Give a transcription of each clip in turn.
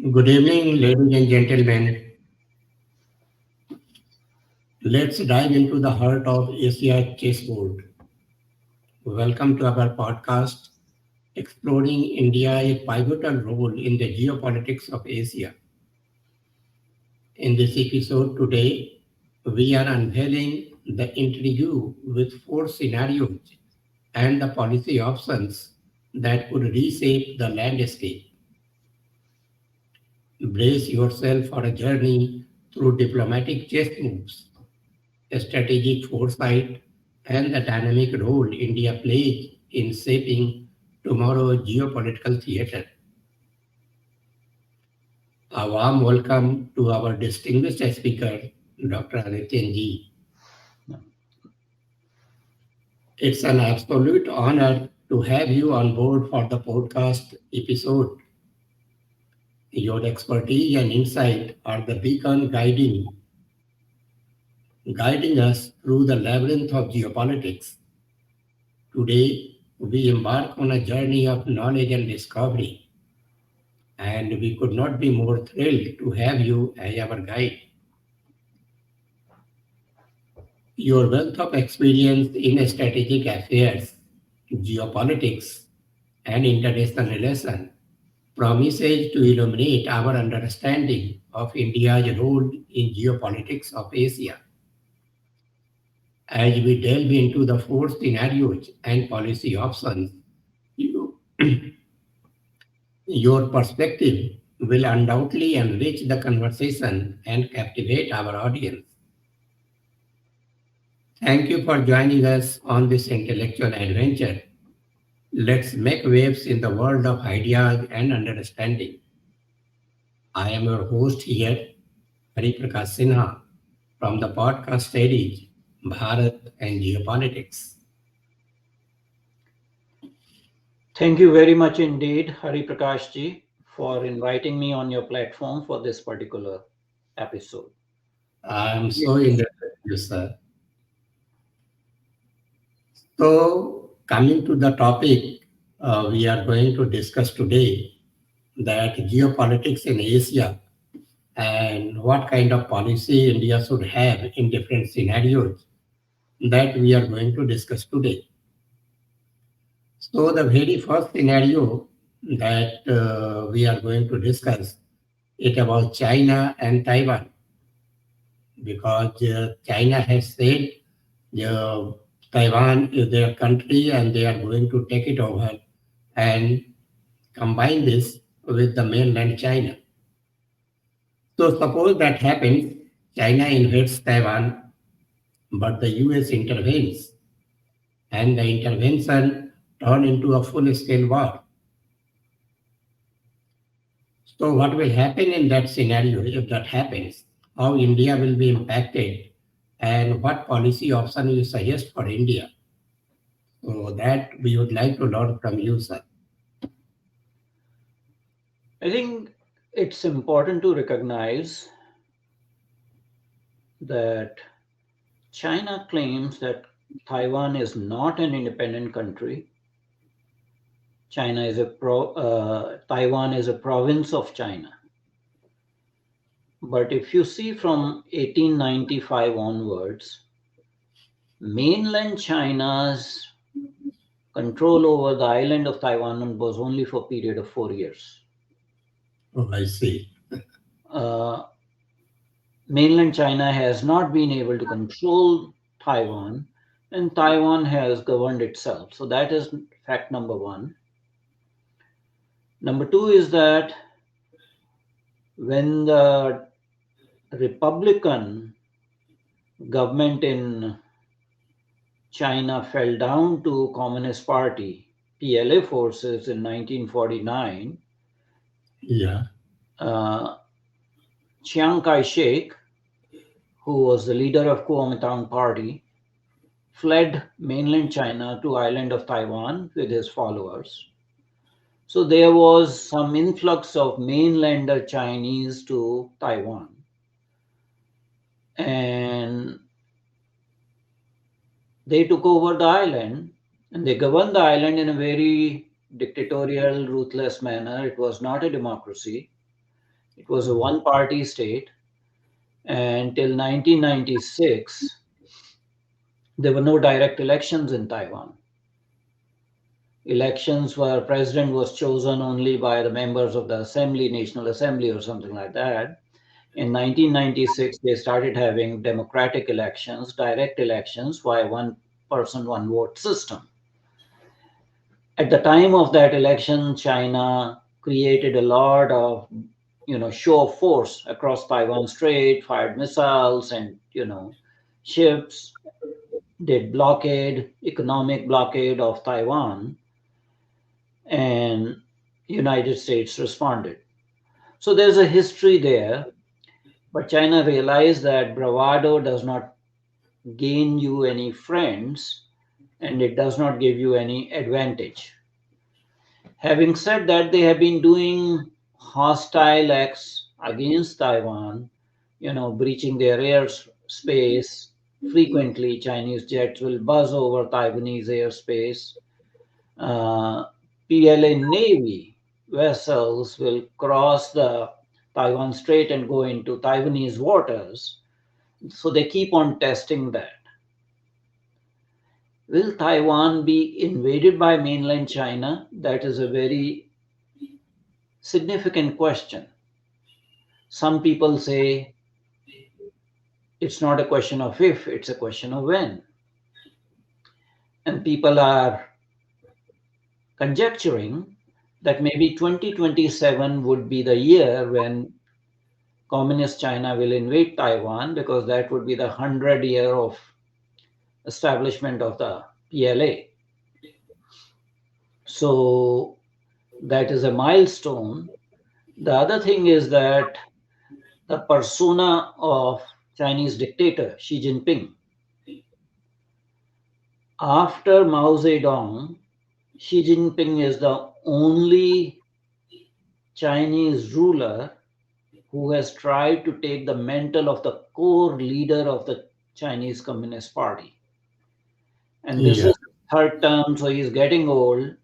Good evening, ladies and gentlemen. Let's dive into the heart of Asia chessboard. Welcome to our podcast, exploring India's pivotal role in the geopolitics of Asia. In this episode today, we are unveiling the interview with four scenarios and the policy options that could reshape the landscape. Brace yourself for a journey through diplomatic chess moves, strategic foresight, and the dynamic role India plays in shaping tomorrow's geopolitical theater. A warm welcome to our distinguished speaker, Dr. Adityanjee. It's an absolute honor to have you on board for the podcast episode. Your expertise and insight are the beacon guiding us through the labyrinth of geopolitics. Today, we embark on a journey of knowledge and discovery, and we could not be more thrilled to have you as our guide. Your wealth of experience in strategic affairs, geopolitics, and international relations promises to illuminate our understanding of India's role in geopolitics of Asia. As we delve into the four scenarios and policy options, you, your perspective will undoubtedly enrich the conversation and captivate our audience. Thank you for joining us on this intellectual adventure. Let's make waves in the world of ideas and understanding. I am your host here, Hari Prakash Sinha, from the podcast series Bharat and Geopolitics. Thank you very much indeed, Hari Prakash ji, for inviting me on your platform for this particular episode. I am so indebted to you, sir. So, coming to the topic we are going to discuss today, that geopolitics in Asia and what kind of policy India should have in different scenarios, that we are going to discuss today. So the very first scenario that we are going to discuss it about China and Taiwan, because China has said Taiwan is their country and they are going to take it over and combine this with the mainland China. So suppose that happens, China invades Taiwan, but the US intervenes, and the intervention turn into a full-scale war. So what will happen in that scenario if that happens? How India will be impacted, and what policy option you suggest for India? So that we would like to learn from you, sir. I think it's important to recognize that China claims that Taiwan is not an independent country. Taiwan is a province of China. But if you see from 1895 onwards, mainland China's control over the island of Taiwan was only for a period of 4 years. Oh, I see. Uh, Mainland China has not been able to control Taiwan, and Taiwan has governed itself. So that is fact number one. Number two is that when the Republican government in China fell down to Communist Party, PLA forces in 1949, Yeah. Chiang Kai-shek, who was the leader of Kuomintang Party, fled mainland China to island of Taiwan with his followers. So there was some influx of mainlander Chinese to Taiwan. And they took over the island and they governed the island in a very dictatorial, ruthless manner. It was not a democracy. It was a one party state, and till 1996, there were no direct elections in Taiwan. Elections where president was chosen only by the members of the assembly, National Assembly, or something like that. In 1996, they started having democratic elections, direct elections by one person, one vote system. At the time of that election, China created a lot of, show of force across Taiwan Strait, fired missiles and, ships, did blockade, economic blockade of Taiwan, and United States responded. So there's a history there, but China realized that bravado does not gain you any friends and it does not give you any advantage. Having said that, they have been doing hostile acts against Taiwan, breaching their airspace. Frequently, Chinese jets will buzz over Taiwanese airspace. Uh, PLA Navy vessels will cross the Taiwan Strait and go into Taiwanese waters. So they keep on testing that. Will Taiwan be invaded by mainland China? That is a very significant question. Some people say it's not a question of if, it's a question of when. And people are conjecturing that maybe 2027 would be the year when Communist China will invade Taiwan, because that would be the 100 year of establishment of the PLA. So that is a milestone. The other thing is that the persona of Chinese dictator Xi Jinping, after Mao Zedong, Xi Jinping is the only Chinese ruler who has tried to take the mantle of the core leader of the Chinese Communist Party. And this Yeah. is third term, so he's getting old.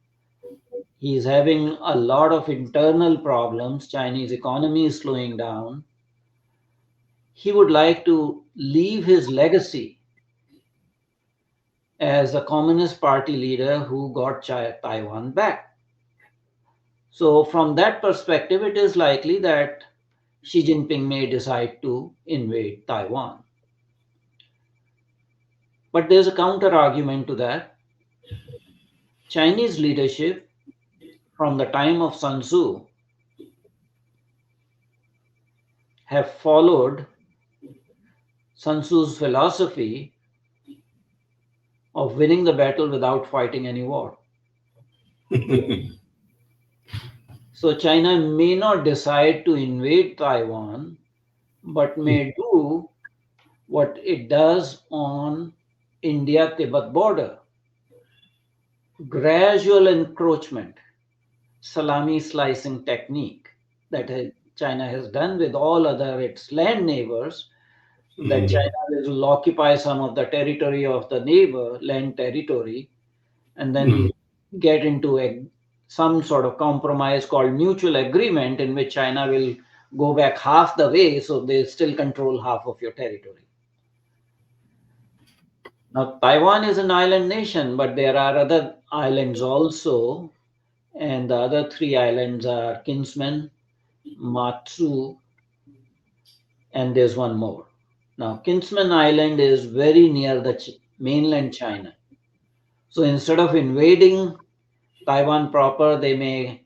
He's having a lot of internal problems. Chinese economy is slowing down. He would like to leave his legacy as a Communist Party leader who got Taiwan back. So, from that perspective, it is likely that Xi Jinping may decide to invade Taiwan. But there's a counter argument to that. Chinese leadership from the time of Sun Tzu have followed Sun Tzu's philosophy of winning the battle without fighting any war. So China may not decide to invade Taiwan, but may do what it does on India-Tibet border. Gradual encroachment, salami slicing technique that China has done with all other its land neighbors, that Mhm. China will occupy some of the territory of the neighbor, land territory, and then Mhm. get into some sort of compromise called mutual agreement, in which China will go back half the way so they still control half of your territory. Now, Taiwan is an island nation, but there are other islands also, and the other three islands are Kinsman, Matsu, and there's one more. Now, Kinsman Island is very near the mainland China. So instead of invading Taiwan proper, they may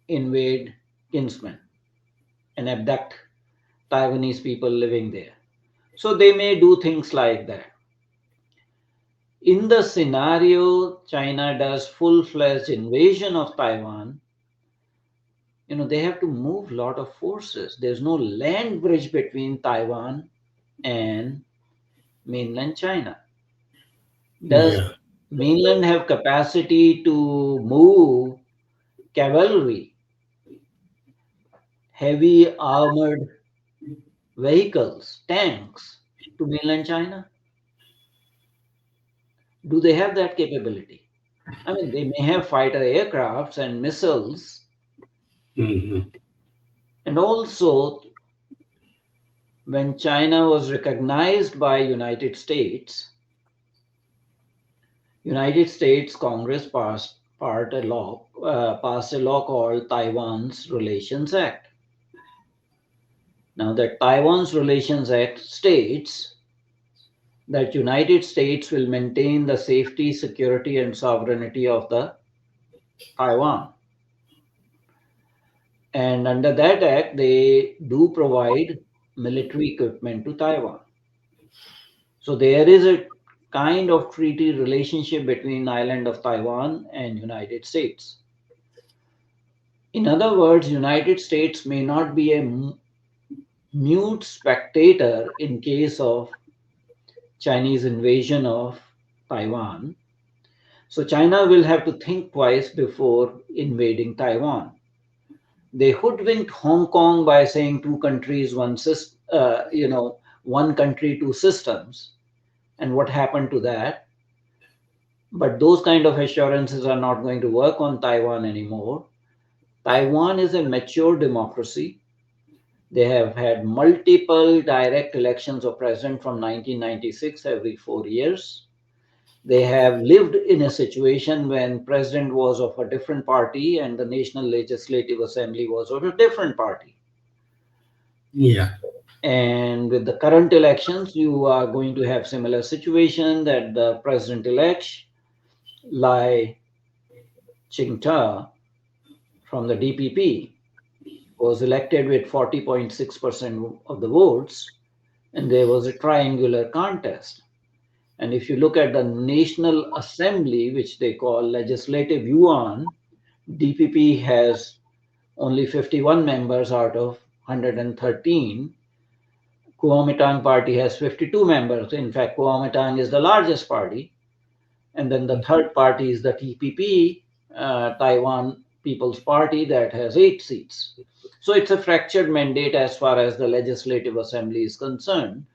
invade Kinsman and abduct Taiwanese people living there. So they may do things like that. In the scenario China does full-fledged invasion of Taiwan, they have to move a lot of forces. There's no land bridge between Taiwan and mainland China. Does Yeah. mainland have capacity to move cavalry, heavy armored vehicles, tanks to mainland China? Do they have that capability? I mean, they may have fighter aircrafts and missiles, Mhm. And also, when China was recognized by United States Congress passed a law called Taiwan's Relations Act. Now, the Taiwan's Relations Act states that United States will maintain the safety, security, and sovereignty of the Taiwan. And under that act, they do provide military equipment to Taiwan. So there is a kind of treaty relationship between island of Taiwan and United States. In other words, United States may not be a mute spectator in case of Chinese invasion of Taiwan. So China will have to think twice before invading Taiwan. They hoodwinked Hong Kong by saying two countries, one country, two systems. And what happened to that? But those kind of assurances are not going to work on Taiwan anymore. Taiwan is a mature democracy. They have had multiple direct elections of president from 1996 every 4 years. They have lived in a situation when president was of a different party and the National Legislative Assembly was of a different party. Yeah. And with the current elections, you are going to have similar situation that the president-elect Lai Ching-te from the DPP was elected with 40.6% of the votes, and there was a triangular contest. And if you look at the National Assembly, which they call Legislative Yuan, DPP has only 51 members out of 113. Kuomintang party has 52 members. In fact, Kuomintang is the largest party. And then the third party is the TPP, Taiwan People's Party, that has 8 seats. So it's a fractured mandate as far as the Legislative Assembly is concerned.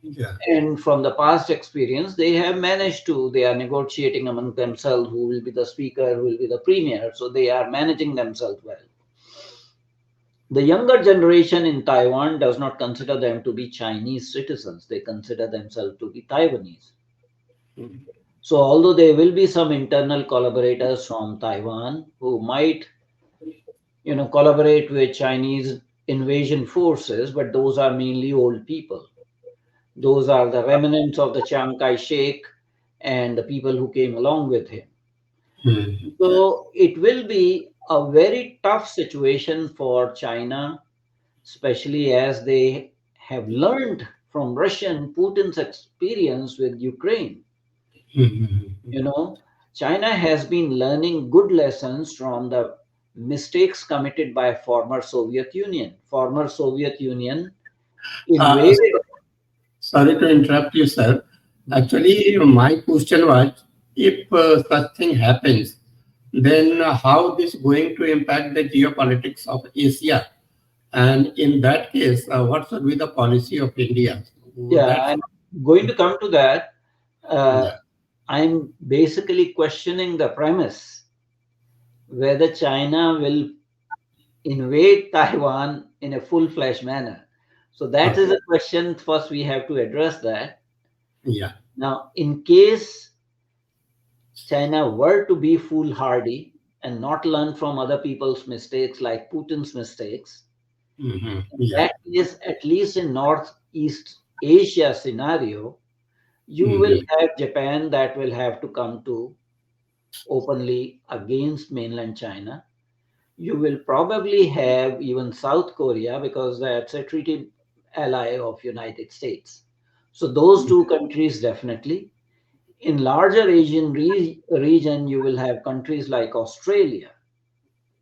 Yeah. And from the past experience, they are negotiating among themselves who will be the speaker, who will be the premier. So they are managing themselves well. The younger generation in Taiwan does not consider them to be Chinese citizens. They consider themselves to be Taiwanese. So although there will be some internal collaborators from Taiwan who might, collaborate with Chinese invasion forces, but those are mainly old people. Those are the remnants of the Chiang Kai-shek and the people who came along with him. Mm. So it will be a very tough situation for China, especially as they have learned from Russian Putin's experience with Ukraine. Mm. China has been learning good lessons from the mistakes committed by former Soviet Union. Former Soviet Union Uh, invaded. Sorry to interrupt you, sir. Actually, my question was, if such thing happens, then how this going to impact the geopolitics of Asia? And in that case, what should be the policy of India? So Yeah, that's I'm going to come to that. Uh, yeah. I'm basically questioning the premise whether China will invade Taiwan in a full-fledged manner. So that is Okay. a question. First, we have to address that. Yeah. Now, in case China were to be foolhardy and not learn from other people's mistakes like Putin's mistakes, Yeah. that is at least in Northeast Asia scenario, you will Hmm. have Japan that will have to come to openly against mainland China. You will probably have even South Korea because that's a treaty ally of United States. So those two countries definitely. In larger Asian region, you will have countries like Australia,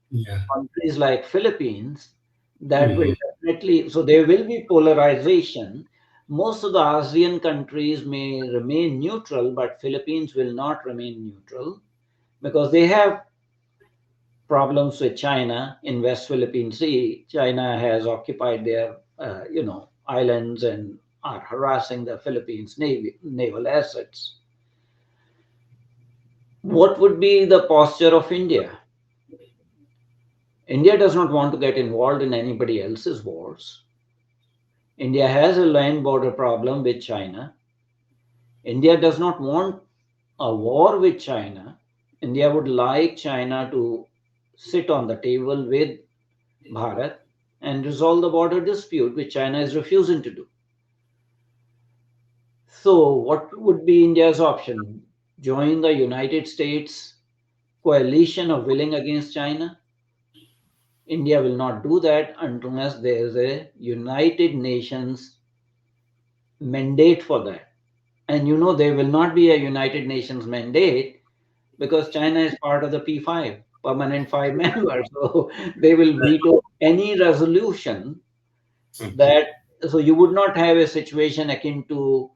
Yeah. countries like Philippines that will Hmm. definitely, so there will be polarization. Most of the ASEAN countries may remain neutral, but Philippines will not remain neutral because they have problems with China in West Philippine Sea. China has occupied their, islands and are harassing the Philippines naval assets. What would be the posture of India? India does not want to get involved in anybody else's wars. India has a land border problem with China. India does not want a war with China. India would like China to sit on the table with Bharat and resolve the border dispute, which China is refusing to do. So, what would be India's option? Join the United States coalition of willing against China? India will not do that unless there is a United Nations mandate for that. And there will not be a United Nations mandate because China is part of the P5, permanent five members. So they will veto any resolution Okay. that. So you would not have a situation akin to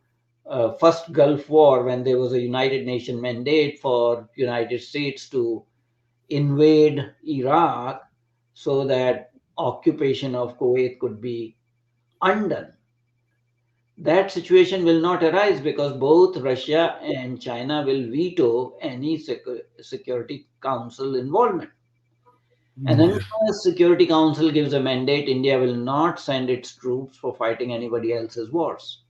first Gulf War when there was a United Nation mandate for United States to invade Iraq so that occupation of Kuwait could be undone. That situation will not arise because both Russia and China will veto any Security Council involvement. And Yeah. unless Security Council gives a mandate, India will not send its troops for fighting anybody else's wars.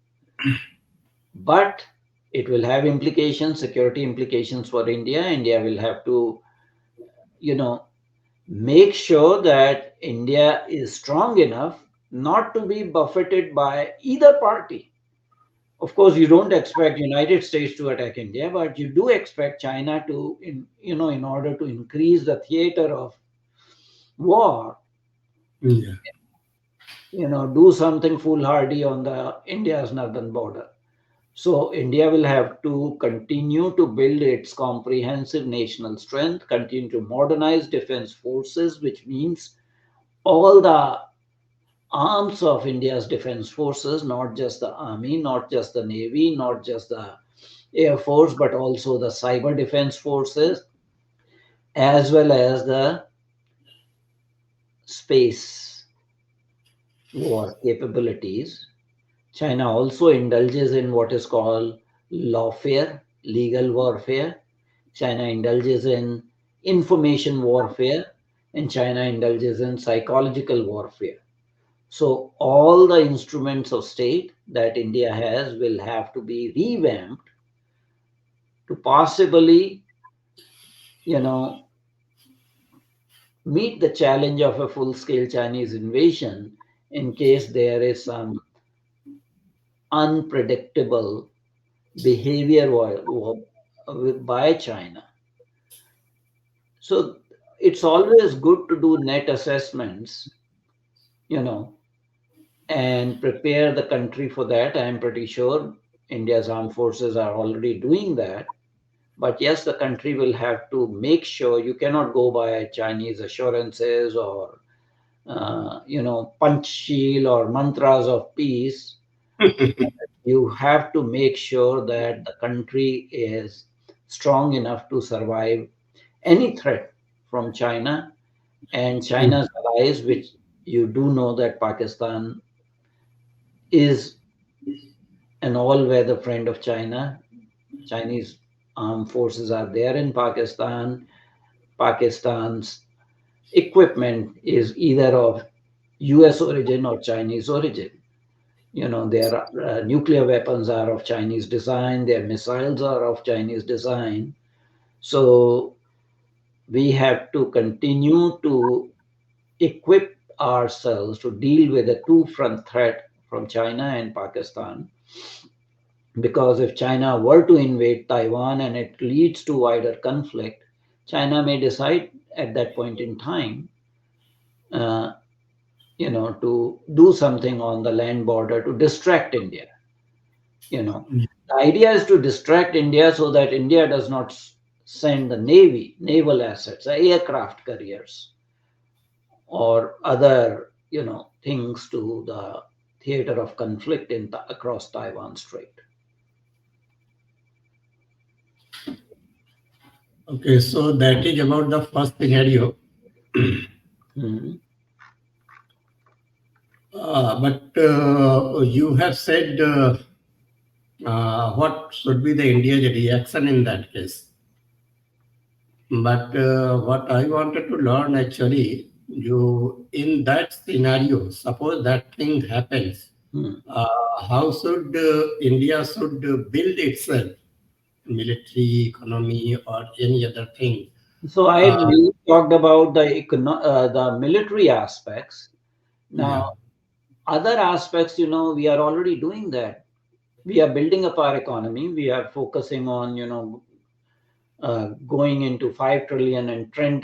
But it will have implications, security implications for India. India will have to, you know, make sure that India is strong enough not to be buffeted by either party. Of course, you don't expect United States to attack India, but you do expect China to, in order to increase the theater of war, Yeah. do something foolhardy on the India's northern border. So India will have to continue to build its comprehensive national strength, continue to modernize defense forces, which means all the arms of India's defense forces, not just the army, not just the navy, not just the air force, but also the cyber defense forces, as well as the space war capabilities. China also indulges in what is called lawfare, legal warfare. China indulges in information warfare, and China indulges in psychological warfare. So, all the instruments of state that India has will have to be revamped to possibly, you know, meet the challenge of a full scale Chinese invasion in case there is some unpredictable behavior by China. So it's always good to do net assessments, you know, and prepare the country for that. I'm pretty sure India's armed forces are already doing that. But yes, the country will have to make sure you cannot go by Chinese assurances or punch shield or mantras of peace. You have to make sure that the country is strong enough to survive any threat from China and China's allies, which you do know that Pakistan is an all-weather friend of China. Chinese armed forces are there in Pakistan. Pakistan's equipment is either of US origin or Chinese origin. Their nuclear weapons are of Chinese design, their missiles are of Chinese design. So we have to continue to equip ourselves to deal with a two front threat from China and Pakistan. Because if China were to invade Taiwan and it leads to wider conflict, China may decide at that point in time, uh, to do something on the land border to distract India. The idea is to distract India so that India does not send the naval assets, aircraft carriers, or other, things to the theater of conflict across Taiwan Strait. Okay, so that is about the first scenario. Mhm. But you have said what should be the India's reaction in that case. But what I wanted to learn actually, You in that scenario, suppose that thing happens, Hmm. how should India should build itself, military, economy, or any other thing? So Uh, you talked about the military aspects. Now, yeah, other aspects, we are already doing that. We are building up our economy. We are focusing on, going into 5 trillion and 10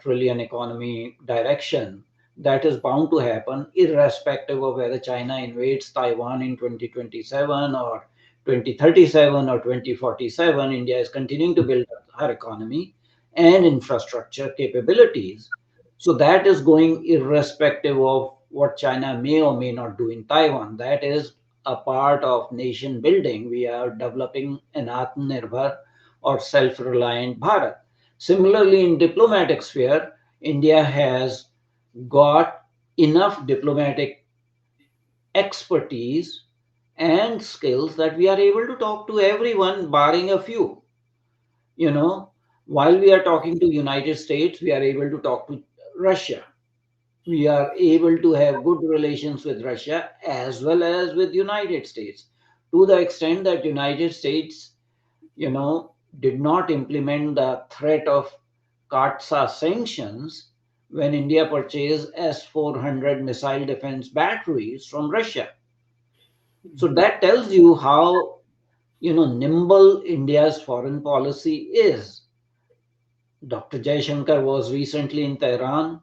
trillion economy direction. That is bound to happen irrespective of whether China invades Taiwan in 2027 or 2037 or 2047. India is continuing to build up her economy and infrastructure capabilities. So that is going irrespective of what China may or may not do in Taiwan. That is a part of nation building. We are developing an Atmanirbhar or self-reliant Bharat. Similarly, in diplomatic sphere, India has got enough diplomatic expertise and skills that we are able to talk to everyone, barring a few. You know, while we are talking to United States, we are able to talk to Russia. We are able to have good relations with Russia as well as with United States, to the extent that United States did not implement the threat of CAATSA sanctions when India purchased S-400 missile defense batteries from Russia. So that tells you how nimble India's foreign policy is. Dr. Jaishankar was recently in Tehran.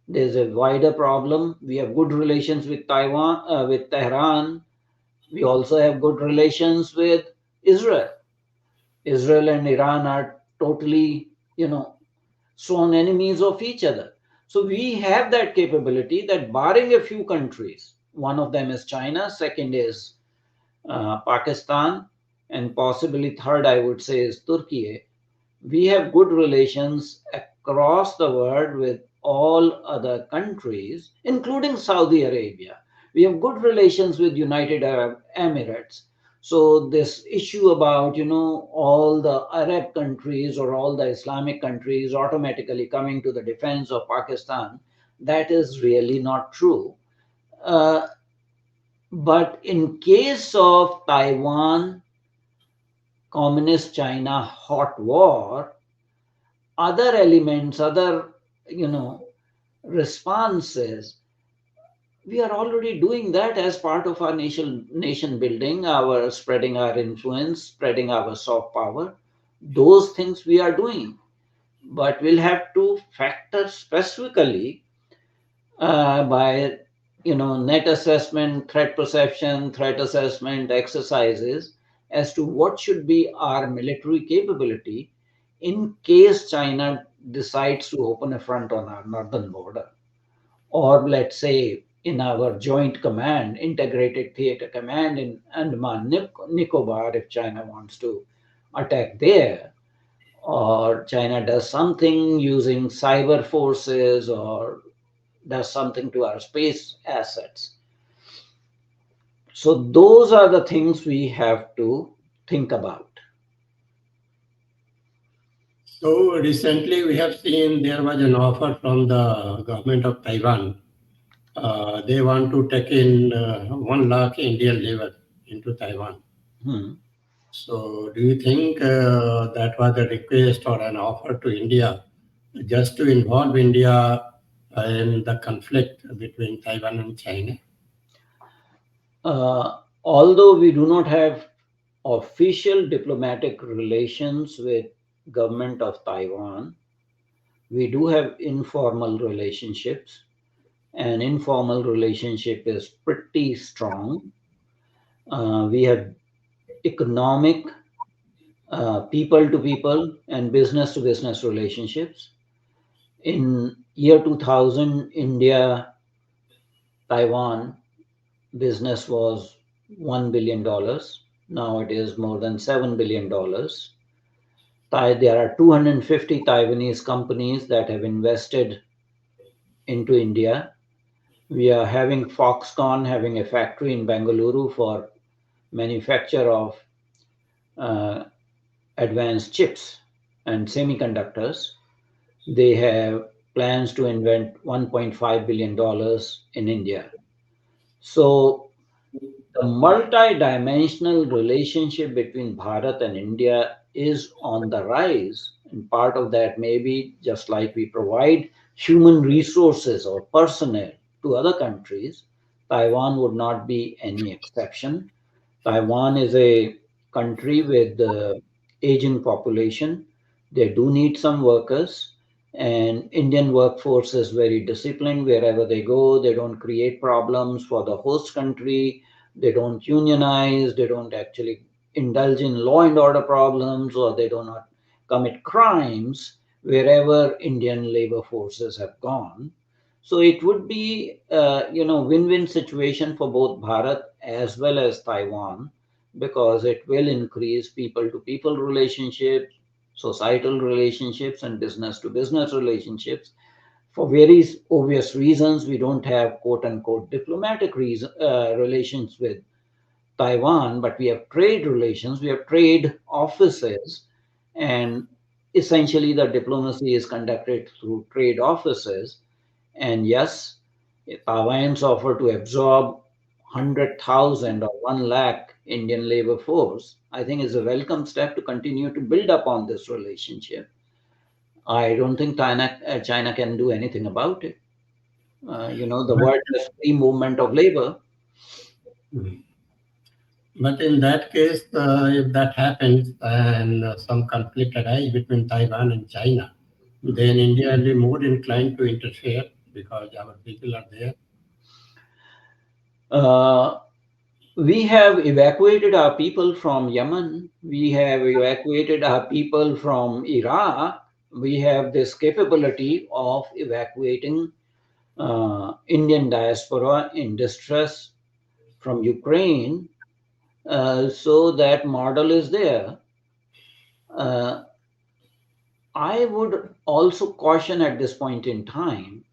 There's a wider problem. We have good relations with Taiwan, with Tehran. We also have good relations with Israel. Israel and Iran are totally, sworn enemies of each other. So we have that capability that, barring a few countries, one of them is China, second is Pakistan, and possibly third, I would say, is Turkey. We have good relations across the world with all other countries, including Saudi Arabia. We have good relations with United Arab Emirates. So this issue about all the Arab countries or all the Islamic countries automatically coming to the defense of Pakistan, that is really not true. Uh, but in case of Taiwan, Communist China hot war, other elements, other, you know, responses, we are already doing that as part of our nation building, our spreading our influence, spreading our soft power. Those things we are doing, but we'll have to factor specifically by net assessment, threat perception, threat assessment exercises as to what should be our military capability in case China decides to open a front on our northern border, or let's say in our joint command, integrated theater command in Andaman Nicobar, if China wants to attack there, or China does something using cyber forces, or does something to our space assets. So those are the things we have to think about. so recently we have seen there was an offer from the government of Taiwan. They want to take in 1 lakh Indian labor into Taiwan. Hmm. So, do you think that was a request or an offer to India just to involve India in the conflict between Taiwan and China? Although we do not have official diplomatic relations with government of Taiwan, we do have informal relationships, and informal relationship is pretty strong. We have economic, people to people and business to business relationships. In year 2000, India Taiwan business was $1 billion. Now it is more than $7 billion. There are 250 Taiwanese companies that have invested into India. We are having Foxconn having a factory in Bengaluru for manufacture of uh, advanced chips and semiconductors. They have plans to invest $1.5 billion in India. So the multi-dimensional relationship between Bharat and India is on the rise. And part of that may be just like we provide human resources or personnel to other countries, Taiwan would not be any exception. Taiwan is a country with aging population. They do need some workers, and Indian workforce is very disciplined wherever they go. They don't create problems for the host country. They don't unionize. They don't actually indulge in law and order problems, or they do not commit crimes wherever Indian labor forces have gone. So it would be, win-win situation for both Bharat as well as Taiwan, because it will increase people-to-people relationships, societal relationships, and business-to-business relationships. For very obvious reasons, we don't have quote-unquote diplomatic relations with Taiwan, but we have trade relations, we have trade offices, and essentially the diplomacy is conducted through trade offices. And yes, Taiwan's offer to absorb 100,000 or 1 lakh Indian labor force, I think is a welcome step to continue to build upon this relationship. I don't think China can do anything about it. The But, world has free movement of labor. but in that case, if that happens and some conflict arises between Taiwan and China, then India will be more inclined to interfere because our people are there. Uh, we have evacuated our people from Yemen. We have evacuated our people from Iraq. We have this capability of evacuating Indian diaspora in distress from Ukraine. So that model is there. Uh, I would also caution at this point in time,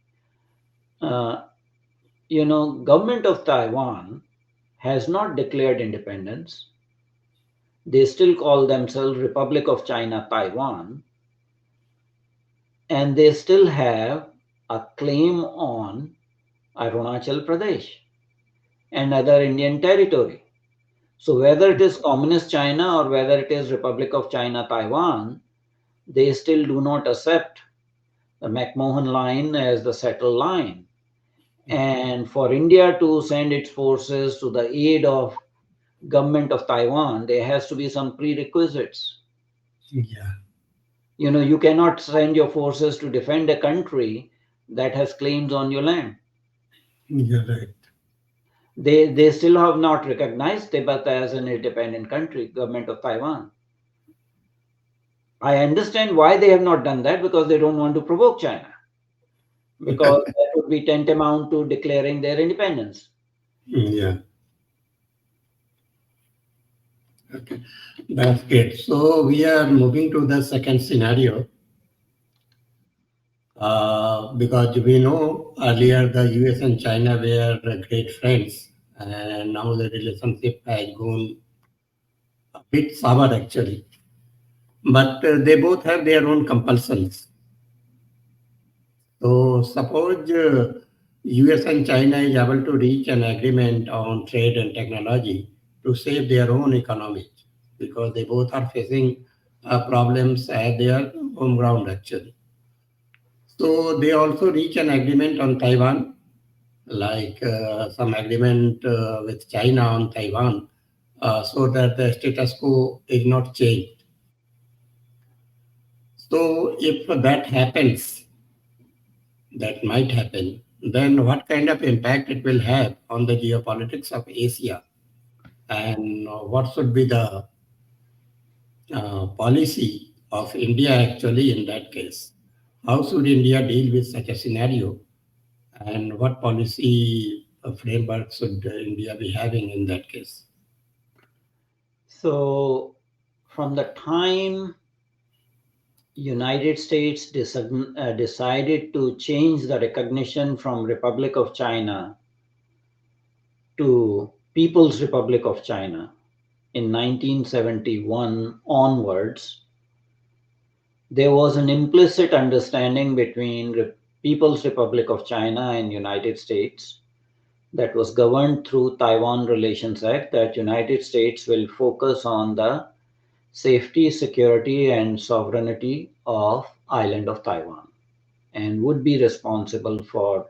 uh, government of Taiwan has not declared independence. They still call themselves Republic of China Taiwan, and they still have a claim on Arunachal Pradesh and other Indian territory. So whether it is Communist China or whether it is Republic of China Taiwan, they still do not accept the McMahon line as the settled line. And for India to send its forces to the aid of government of Taiwan, there has to be some prerequisites. Yeah, You cannot send your forces to defend a country that has claims on your land. you're right. They still have not recognized Tibet as an independent country, government of Taiwan. I understand why they have not done that, because they don't want to provoke China, because that would be tantamount to declaring their independence. Yeah, okay. That's great. So we are moving to the second scenario because we know earlier the US and China were great friends, and now the relationship has gone a bit sour actually. But they both have their own compulsions. So suppose US and China is able to reach an agreement on trade and technology to save their own economies because they both are facing problems at their home ground actually. So they also reach an agreement on Taiwan, like some agreement with China on Taiwan, so that the status quo is not changed. So if that happens, that might happen, then what kind of impact it will have on the geopolitics of Asia, and what should be the policy of India actually in that case? How should India deal with such a scenario, and what policy framework should India be having in that case? So from the time United States decided to change the recognition from Republic of China to People's Republic of China in 1971 onwards, there was an implicit understanding between People's Republic of China and United States that was governed through Taiwan Relations Act, that United States will focus on the safety, security, and sovereignty of island of Taiwan and would be responsible for,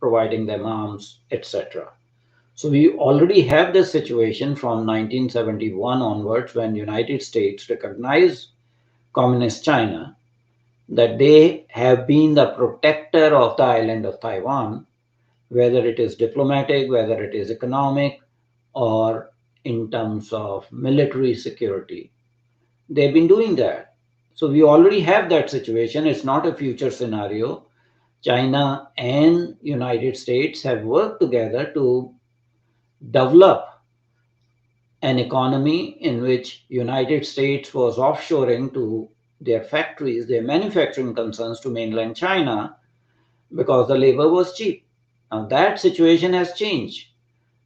providing them arms, etc. So we already have this situation from 1971 onwards when United States recognized Communist China that they have been the protector of the island of Taiwan, whether it is diplomatic, whether it is economic, or in terms of military security. They've been doing that. So we already have that situation. It's not a future scenario. China and United States have worked together to develop an economy in which United States was offshoring to their factories, their manufacturing concerns to mainland China because the labor was cheap. Now that situation has changed.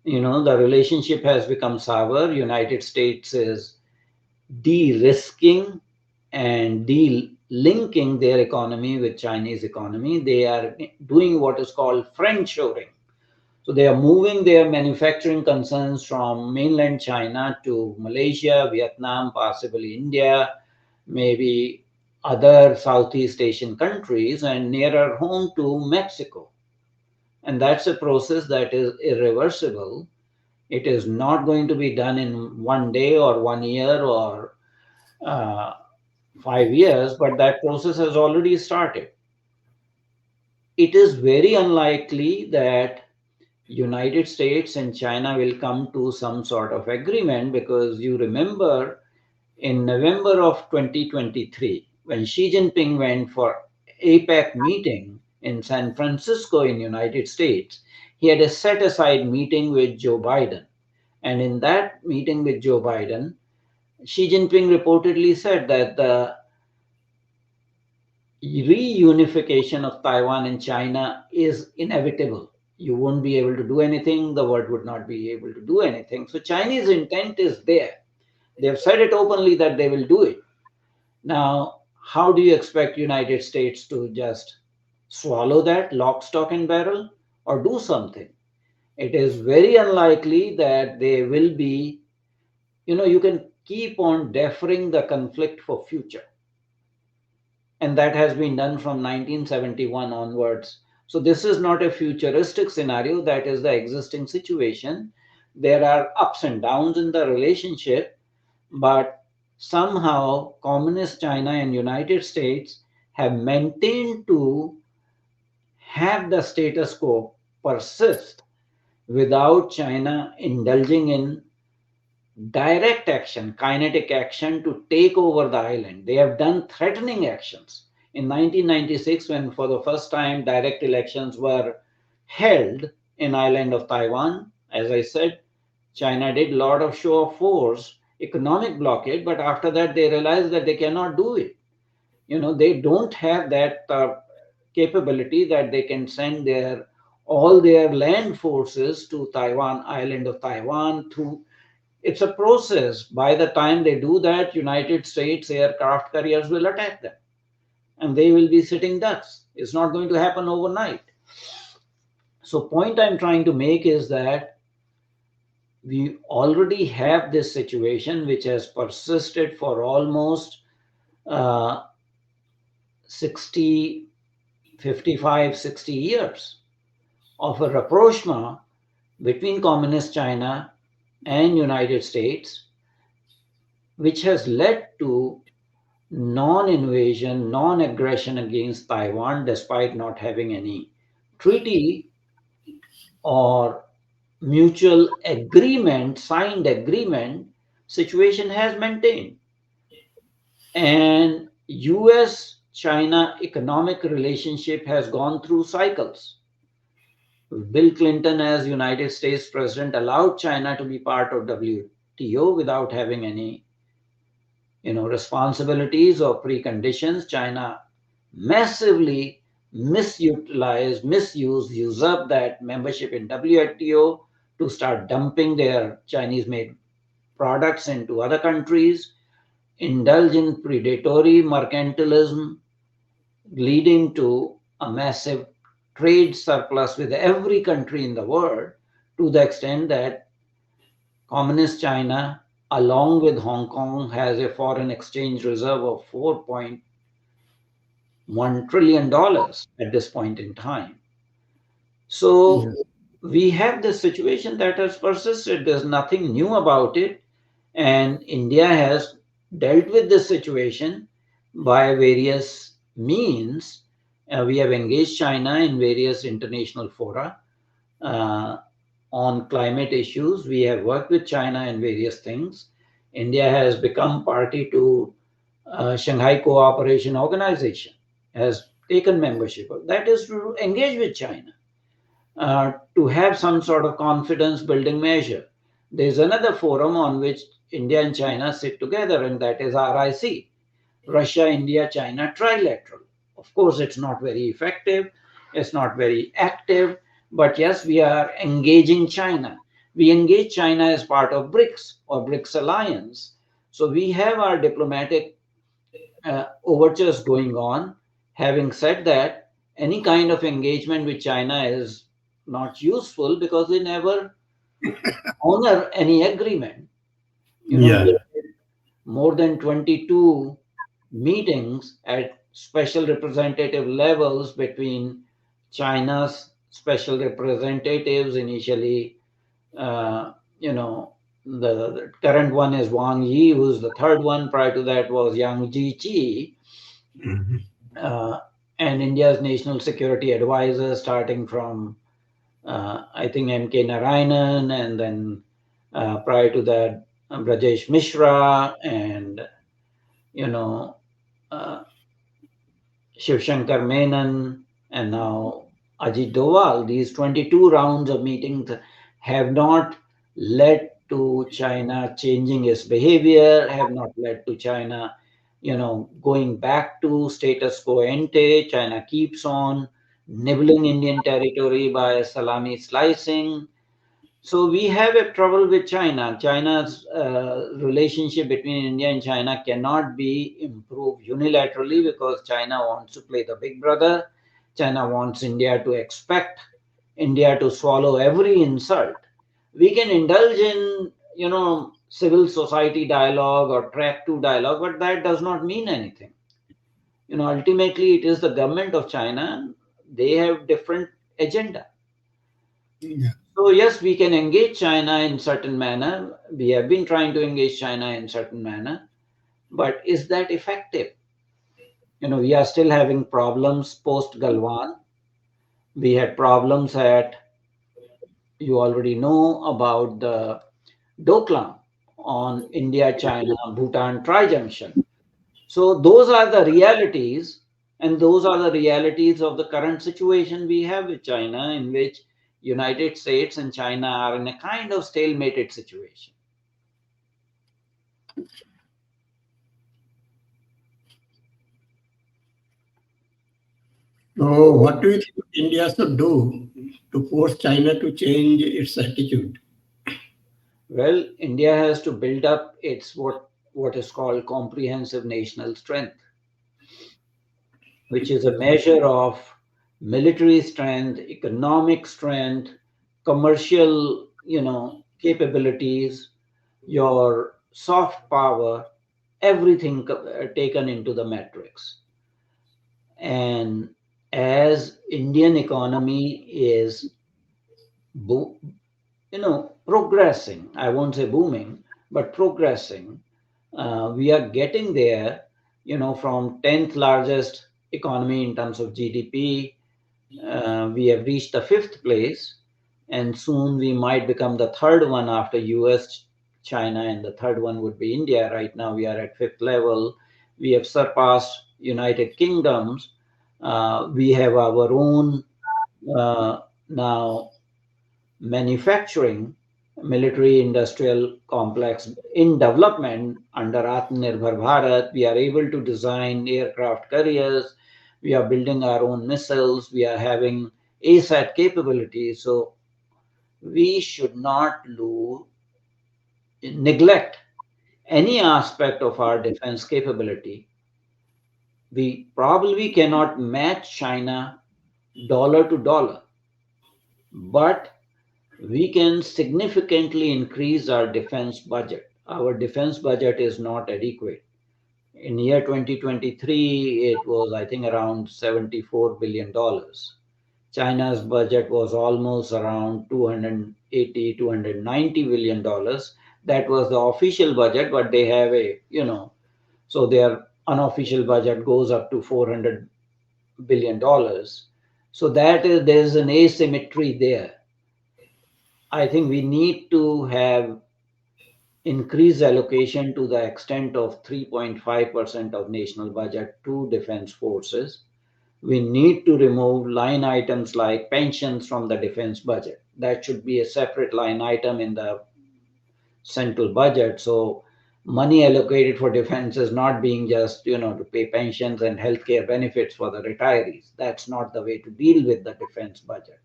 The relationship has become sour. United States is de-risking and de-linking their economy with Chinese economy. They are doing what is called friendshoring. So they are moving their manufacturing concerns from mainland China to Malaysia, Vietnam, possibly India, maybe other Southeast Asian countries, and nearer home to Mexico. And that's a process that is irreversible. It is not going to be done in one day or 1 year or uh, 5 years, but that process has already started. It is very unlikely that United States and China will come to some sort of agreement because you remember in November of 2023 when Xi Jinping went for APEC meeting in San Francisco in United States, he had a set aside meeting with Joe Biden. And in that meeting with Joe Biden, Xi Jinping reportedly said that the reunification of Taiwan and China is inevitable. You won't be able to do anything, the world would not be able to do anything. So Chinese intent is there. They have said it openly that they will do it. Now, how do you expect United States to just swallow that lock, stock, and barrel or do something? It is very unlikely that they will be, you can keep on deferring the conflict for future, and that has been done from 1971 onwards. So this is not a futuristic scenario, that is the existing situation. There are ups and downs in the relationship, but somehow communist China and United States have maintained to have the status quo persist without China indulging in direct action, kinetic action to take over the island. They have done threatening actions. In 1996, when for the first time direct elections were held in island of Taiwan, as I said, China did a lot of show of force, economic blockade, but after that they realized that they cannot do it. They don't have that capability that they can send all their land forces to Taiwan, island of Taiwan through. It's a process. By the time they do that, United States aircraft carriers will attack them and they will be sitting ducks. It's not going to happen overnight. So point I'm trying to make is that we already have this situation which has persisted for almost uh, 60, 55, 60 years of a rapprochement between communist China and United States, which has led to non-invasion, non-aggression against Taiwan despite not having any treaty or mutual agreement, signed agreement. Situation has maintained. And US China economic relationship has gone through cycles. Bill Clinton, as United States president, allowed China to be part of WTO without having any responsibilities or preconditions. China massively use up that membership in WTO to start dumping their Chinese made products into other countries, indulge in predatory mercantilism, leading to a massive trade surplus with every country in the world, to the extent that Communist China, along with Hong Kong, has a foreign exchange reserve of $4.1 trillion at this point in time. So Yeah. we have this situation that has persisted. There's nothing new about it. And India has dealt with this situation by various means. We have engaged China in various international fora uh, on climate issues. We have worked with China in various things. India has become party to Shanghai Cooperation Organization, has taken membership. That is to engage with China, to have some sort of confidence building measure. There's another forum on which India and China sit together, and that is RIC, Russia, India, China trilateral. Of course, it's not very effective, it's not very active, but yes, we are engaging China. We engage China as part of BRICS or BRICS alliance. So we have our diplomatic overtures going on. Having said that, any kind of engagement with China is not useful because they never honor any agreement. We Yeah. did more than 22 meetings at special representative levels between China's special representatives initially. Uh, you know, the current one is Wang Yi, who's the third one. Prior to that was Yang Jiechi, Mhm. uh, and India's national security advisor, starting from I think M.K. Narayanan, and then prior to that Brajesh Mishra, and you know uh, Shiv Shankar Menon, and now Ajit Doval. These 22 rounds of meetings have not led to China changing its behavior, have not led to China, going back to status quo ante. China keeps on nibbling Indian territory by salami slicing. So we have a trouble with China. China's relationship between India and China cannot be improved unilaterally because China wants to play the big brother. China wants India to expect India to swallow every insult. We can indulge in, civil society dialogue or track two dialogue, but that does not mean anything. Ultimately, it is the government of China. They have different agenda. Yeah. So yes, we can engage China in certain manner. We have been trying to engage China in certain manner, but is that effective? We are still having problems post Galwan. We had problems at, you already know about the Doklam on India, China, Bhutan tri-junction. So those are the realities, and those are the realities of the current situation we have with China, in which United States and China are in a kind of stalemated situation. So, what do you think India should do to force China to change its attitude? Well, India has to build up its what is called comprehensive national strength, which is a measure of military strength, economic strength, commercial, capabilities, your soft power, everything taken into the metrics. And as Indian economy is bo- progressing, I won't say booming, but progressing, we are getting there, from 10th largest economy in terms of GDP. We have reached the fifth place, and soon we might become the third one after US, China, and the third one would be India. Right now we are at fifth level. We have surpassed United Kingdoms. We have our own now manufacturing military industrial complex in development under Atmanirbhar Bharat. We are able to design aircraft carriers. We are building our own missiles. We are having ASAT capabilities. So we should not neglect any aspect of our defense capability. We probably cannot match China dollar to dollar, but we can significantly increase our defense budget. Our defense budget is not adequate. In year 2023, it was, I think, around $74 billion. China's budget was almost around 280, $290 billion. That was the official budget, but they have so their unofficial budget goes up to $400 billion. So there's an asymmetry there. I think we need to have increased allocation to the extent of 3.5% of national budget to defense forces. We need to remove line items like pensions from the defense budget. That should be a separate line item in the central budget. So money allocated for defense is not being just, to pay pensions and healthcare benefits for the retirees. That's not the way to deal with the defense budget.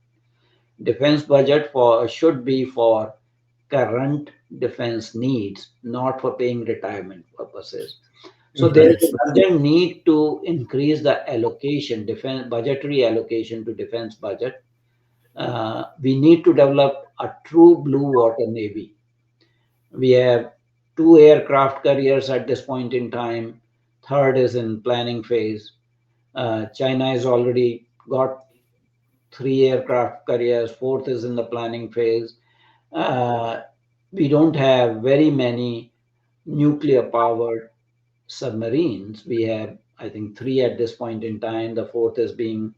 Defense budget should be for current defense needs, not for paying retirement purposes. So there Right, is sir. an urgent need to increase the allocation, defense budgetary allocation to defense budget. We need to develop a true blue water navy. We have two aircraft carriers at this point in time. Third is in planning phase. China has already got three aircraft carriers. Fourth is in the planning phase. Uh, we don't have very many nuclear powered submarines. We have, I think, three at this point in time. The fourth is being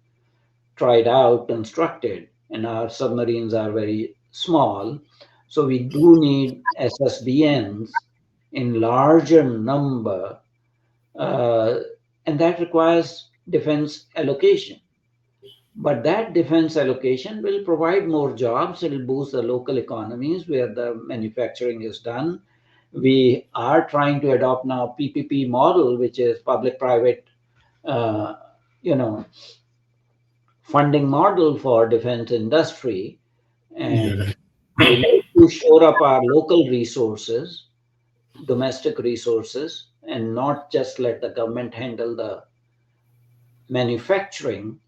tried out, constructed, and our submarines are very small. So we do need SSBNs in larger number, uh, and that requires defense allocation. But that defense allocation will provide more jobs. It will boost the local economies where the manufacturing is done. We are trying to adopt now PPP model, which is public-private, uh, you know, funding model for defense industry, and You're right. we need to shore up our local resources, domestic resources, and not just let the government handle the manufacturing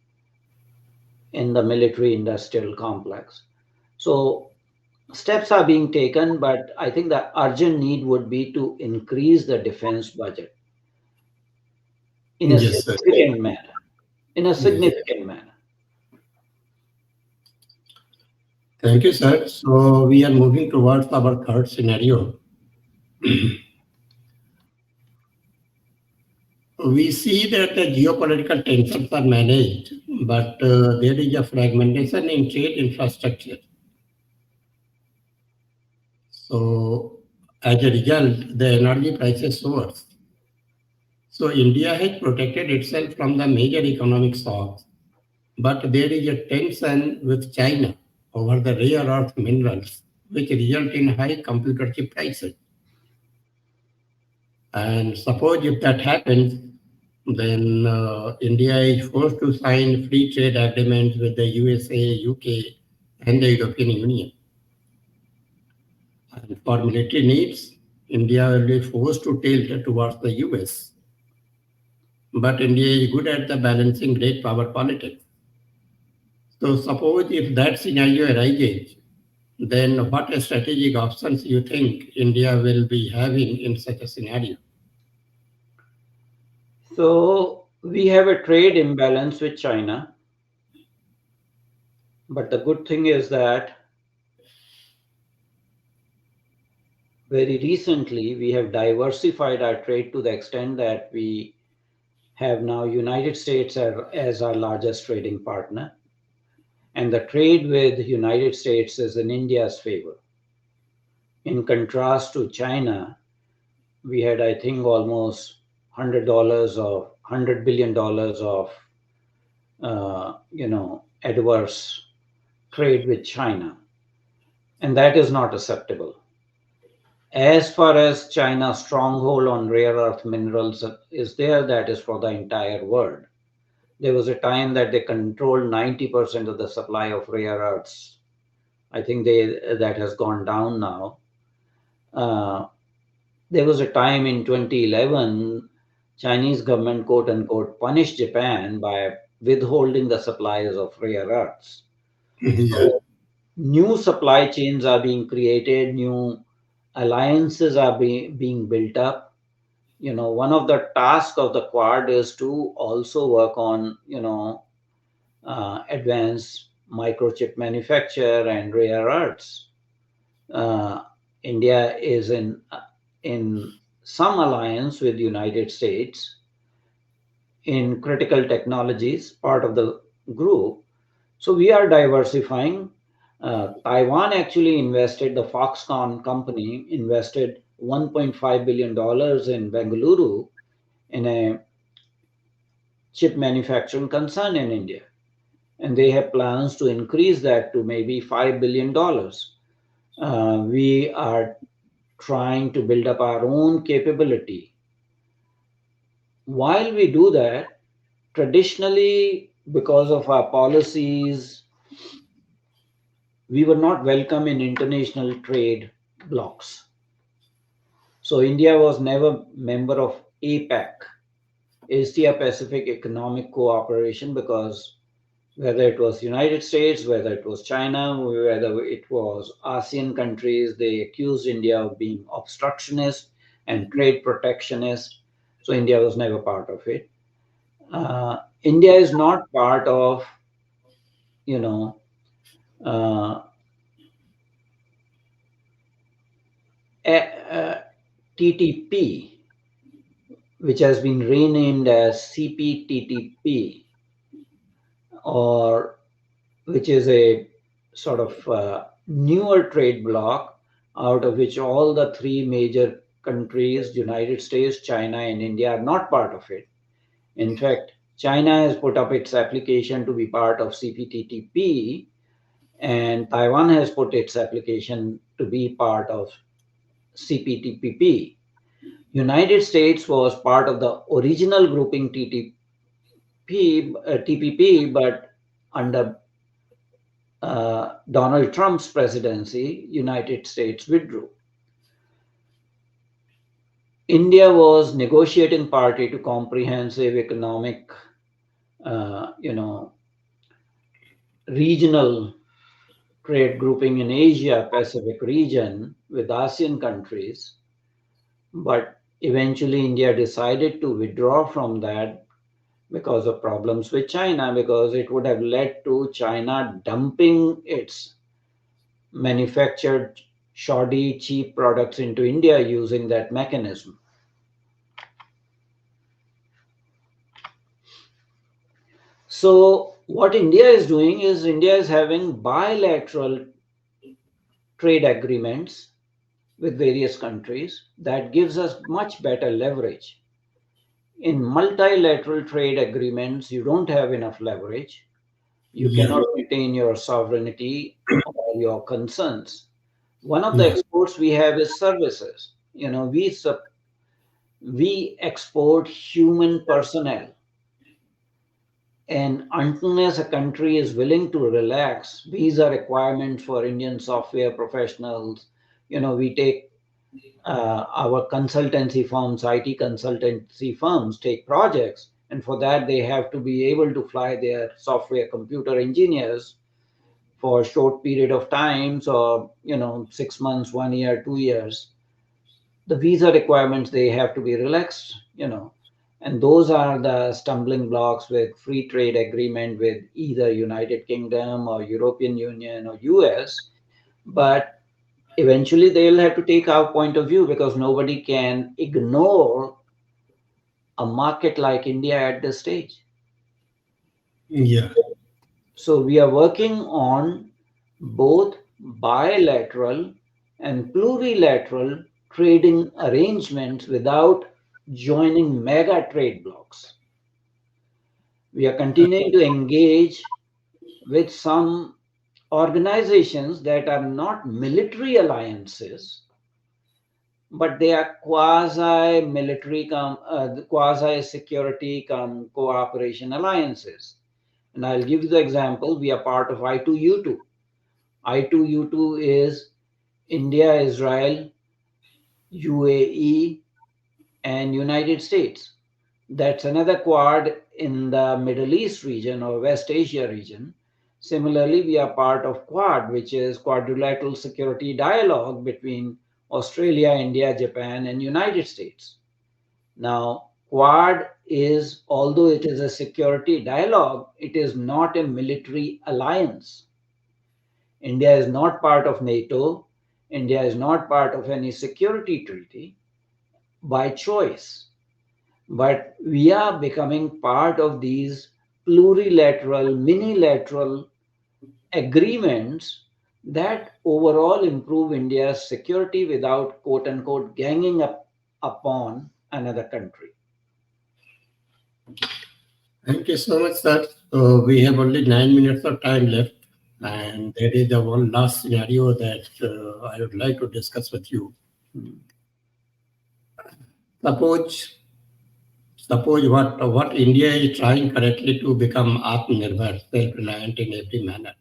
in the military industrial complex. So steps are being taken, but I think the urgent need would be to increase the defense budget in a Yes, sir. significant manner. In a Yes. significant manner. Thank you, sir. So we are moving towards our third scenario. We see that the geopolitical tensions are managed, but there is a fragmentation in trade infrastructure. So as a result, the energy prices soars. So India has protected itself from the major economic shocks, but there is a tension with China over the rare earth minerals, which result in high computer chip prices. And suppose if that happens, then India is forced to sign free trade agreements with the USA, UK, and the European Union. And for military needs, India will be forced to tilt towards the US. But India is good at the balancing great power politics. So suppose if that scenario arises, then what strategic options you think India will be having in such a scenario? So we have a trade imbalance with China, but the good thing is that very recently we have diversified our trade to the extent that we have now United States as our largest trading partner, and the trade with United States is in India's favor. In contrast to China, we had, I think, almost $100 billion of adverse trade with China, and that is not acceptable. As far as China's stronghold on rare earth minerals is there, that is for the entire world. There was a time that they controlled 90% of the supply of rare earths. I think that has gone down now. Uh, there was a time in 2011, Chinese government quote unquote punished Japan by withholding the supplies of rare earths. Yeah. So new supply chains are being created, new alliances are being built up. One of the tasks of the Quad is to also work on, advanced microchip manufacture and rare earths. Uh, India is in some alliance with the United States in critical technologies, part of the group. So we are diversifying. Taiwan actually invested, the Foxconn company invested $1.5 billion in Bengaluru in a chip manufacturing concern in India. And they have plans to increase that to maybe $5 billion. We are trying to build up our own capability. While we do that, traditionally, because of our policies, we were not welcome in international trade blocs. So India was never member of APEC, Asia-Pacific Economic Cooperation, because whether it was United States, whether it was China, whether it was ASEAN countries, they accused India of being obstructionist and trade protectionist. So India was never part of it. India is not part of, you know, uh, TTP, which has been renamed as CPTTP, or which is a sort of newer trade bloc out of which all the three major countries, United States, China, and India, are not part of it. In fact, China has put up its application to be part of CPTTP, and Taiwan has put its application to be part of CPTPP. United States was part of the original grouping TPP, but under Donald Trump's presidency, United States withdrew. India was negotiating party to comprehensive economic, regional trade grouping in Asia Pacific region with ASEAN countries, but eventually India decided to withdraw from that because of problems with China, because it would have led to China dumping its manufactured shoddy, cheap products into India using that mechanism. So, what India is doing is India is having bilateral trade agreements with various countries that gives us much better leverage. In multilateral trade agreements, you don't have enough leverage. You Yeah. cannot retain your sovereignty or your concerns. One of the Yeah. exports we have is services. We export human personnel, and unless a country is willing to relax visa requirements for Indian software professionals, we take our consultancy firms, IT consultancy firms take projects, and for that they have to be able to fly their software computer engineers for a short period of time, so 6 months, 1 year, 2 years. The visa requirements, they have to be relaxed. And those are the stumbling blocks with free trade agreement with either United Kingdom or European Union or US. But eventually they'll have to take our point of view, because nobody can ignore a market like India at this stage. Yeah. So we are working on both bilateral and plurilateral trading arrangements without joining mega trade blocs. We are continuing to engage with some organizations that are not military alliances, but they are quasi-military, quasi-security cooperation alliances. And I'll give you the example. We are part of I2U2. I2U2 is India, Israel, UAE, and United States. That's another Quad in the Middle East region or West Asia region. Similarly, we are part of Quad, which is quadrilateral security dialogue between Australia, India, Japan, and United States. Now, Quad is, although it is a security dialogue, it is not a military alliance. India is not part of NATO. India is not part of any security treaty by choice. But we are becoming part of these plurilateral, minilateral agreements that overall improve India's security without quote unquote ganging up upon another country. Thank you so much, sir. We have only 9 minutes of time left, and there is the one last scenario that I would like to discuss with you. Hmm. Suppose, suppose what India is trying currently to become Atmanirbhar, self-reliant in every manner.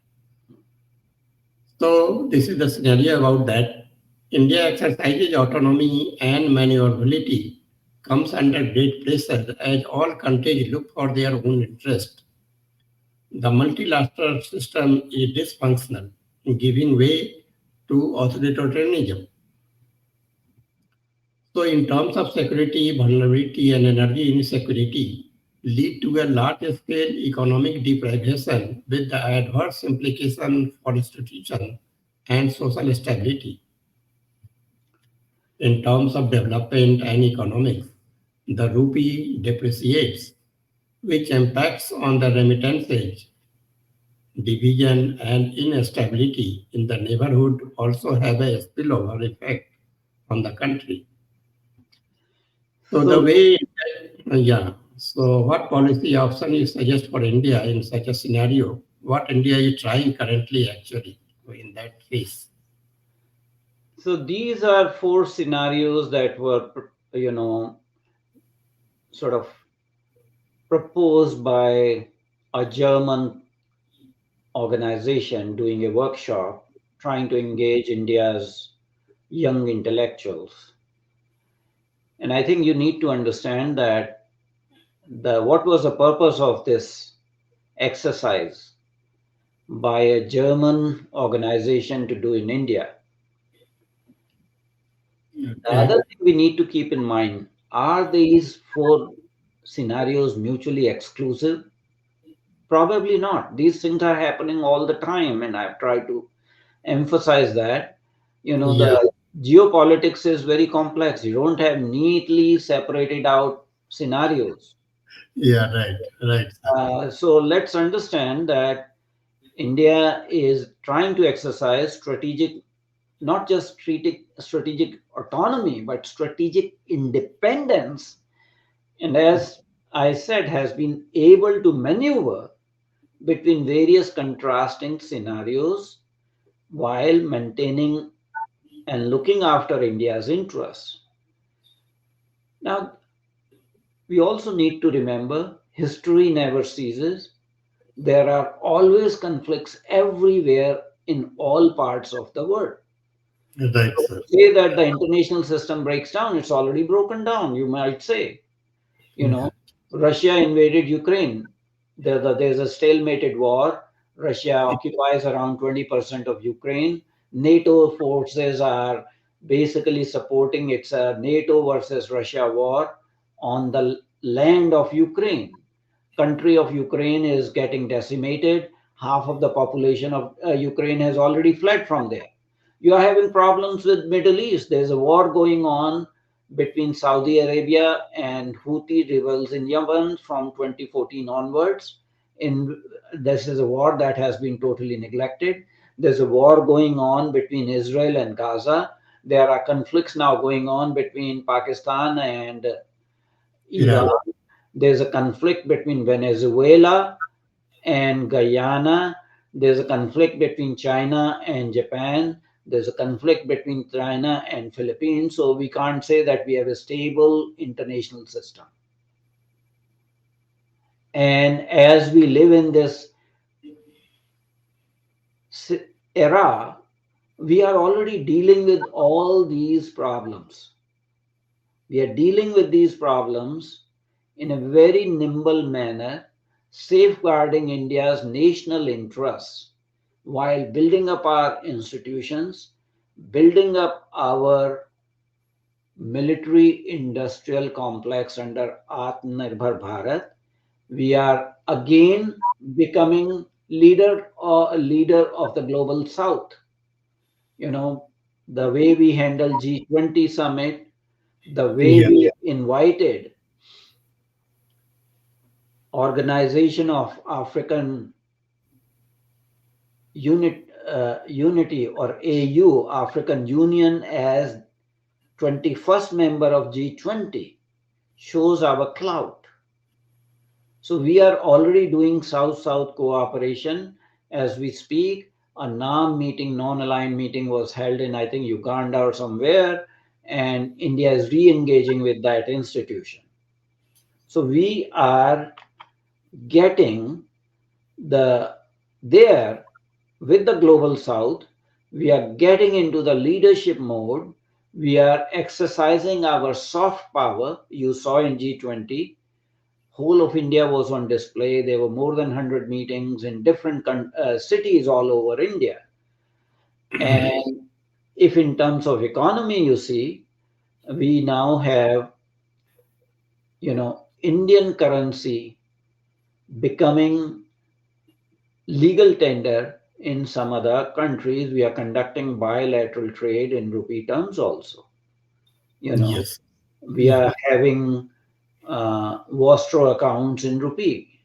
So this is the scenario about that. India exercises autonomy and maneuverability comes under great pressure as all countries look for their own interest. The multilateral system is dysfunctional, giving way to authoritarianism. So, in terms of security, vulnerability, and energy insecurity, lead to a large-scale economic deprivation with the adverse implication for institution and social stability. In terms of development and economics, the rupee depreciates, which impacts on the remittances. Division and instability in the neighborhood also have a spillover effect on the country. So the So, way, yeah. So what policy option you suggest for India in such a scenario? What India is trying currently actually in that case? so these are four scenarios that were, sort of proposed by a German organization doing a workshop trying to engage India's young intellectuals. And I think you need to understand that the what was the purpose of this exercise by a German organization to do in India. The Okay. other thing we need to keep in mind, are these four scenarios mutually exclusive? Probably not. These things are happening all the time, and I've tried to emphasize that. Yeah. The geopolitics is very complex. You don't have neatly separated out scenarios. Yeah. Right. Right. Sir. So let's understand that India is trying to exercise strategic, not just strategic autonomy, but strategic independence. And as I said, has been able to maneuver between various contrasting scenarios while maintaining and looking after India's interests. Now, we also need to remember history never ceases. There are always conflicts everywhere in all parts of the world. Right. So Sir. to say that the international system breaks down, it's already broken down, you might say. You Yeah. know, Russia invaded Ukraine. There's a stalemated war. Russia occupies around 20% of Ukraine. NATO forces are basically supporting it's a NATO versus Russia war on the land of Ukraine. Country of Ukraine is getting decimated. Half of the population of Ukraine has already fled from there. You are having problems with Middle East. There's a war going on between Saudi Arabia and Houthi rebels in Yemen from 2014 onwards. In This is a war that has been totally neglected. There's a war going on between Israel and Gaza. There are conflicts now going on between Pakistan and Iran. Iran. There's a conflict between Venezuela and Guyana. There's a conflict between China and Japan. There's a conflict between China and Philippines. So we can't say that we have a stable international system. And as we live in this era, we are already dealing with all these problems. We are dealing with these problems in a very nimble manner, safeguarding India's national interests while building up our institutions, building up our military industrial complex under Atmanirbhar Bharat. We are again becoming leader or a leader of the global south. You know, the way we handle G20 summit, the way Yes. we invited Organization of African Unity or AU, African Union, as 21st member of G20 shows our clout. So we are already doing South-South cooperation as we speak. A NAM meeting, non-aligned meeting was held in, I think, Uganda or somewhere, and India is re-engaging with that institution. So we are getting the there with the global south. We are getting into the leadership mode. We are exercising our soft power. You saw in G20, whole of India was on display. There were more than 100 meetings in different cities all over India. And if in terms of economy, you see, we now have, Indian currency becoming legal tender in some other countries. We are conducting bilateral trade in rupee terms also. You know, Yes. we Yeah. are having Vostro accounts in rupee.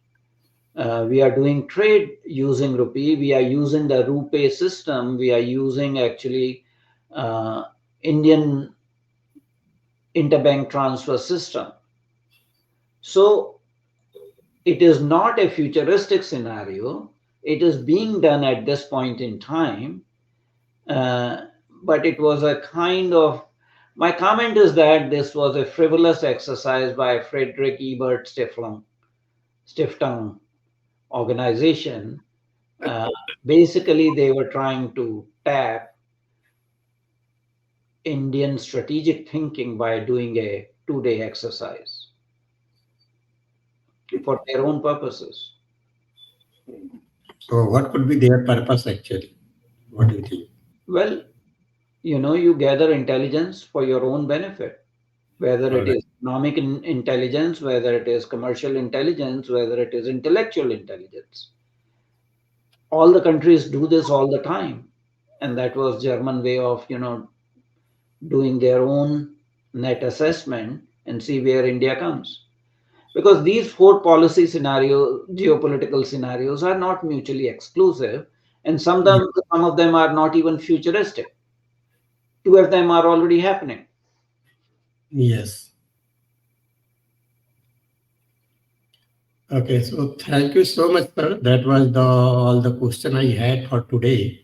We are doing trade using rupee. We are using the RuPay system. We are using actually uh, Indian interbank transfer system. So it is not a futuristic scenario. It is being done at this point in time. Uh, but it was a kind of, my comment is that this was a frivolous exercise by Frederick Ebert Stiftung organization. Uh, Basically, they were trying to tap Indian strategic thinking by doing a 2-day exercise for their own purposes. So what could be their purpose actually? What do you think? Well, you gather intelligence for your own benefit, whether All it right. is economic intelligence, whether it is commercial intelligence, whether it is intellectual intelligence. All the countries do this all the time, and that was German way of doing their own net assessment and see where India comes. Because these four policy scenarios, geopolitical scenarios, are not mutually exclusive, and Ye- some of them are not even futuristic. Two of them are already happening. Yes. Okay. So thank you so much, sir. That was the all the question I had for today.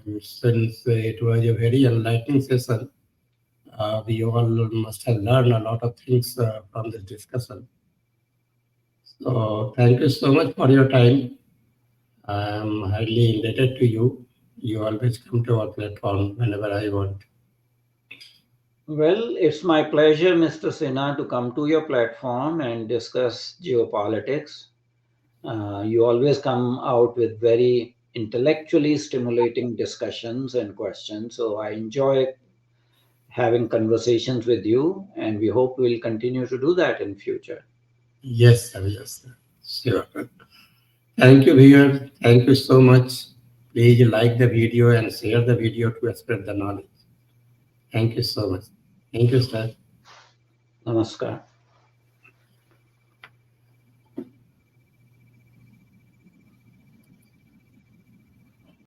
And since it was a very enlightening session, we all must have learned a lot of things from this discussion. So thank you so much for your time. I'm highly indebted to you. You always come to our platform whenever I want. Well, it's my pleasure, Mr. Sinha, to come to your platform and discuss geopolitics. You always come out with very intellectually stimulating discussions and questions. So I enjoy having conversations with you, and we hope we'll continue to do that in future. Yes, sir. Yes, sir. Sure. Thank you, viewer. Thank you so much. Please like the video and share the video to spread the knowledge. Thank you so much. Thank you, sir. Namaskar.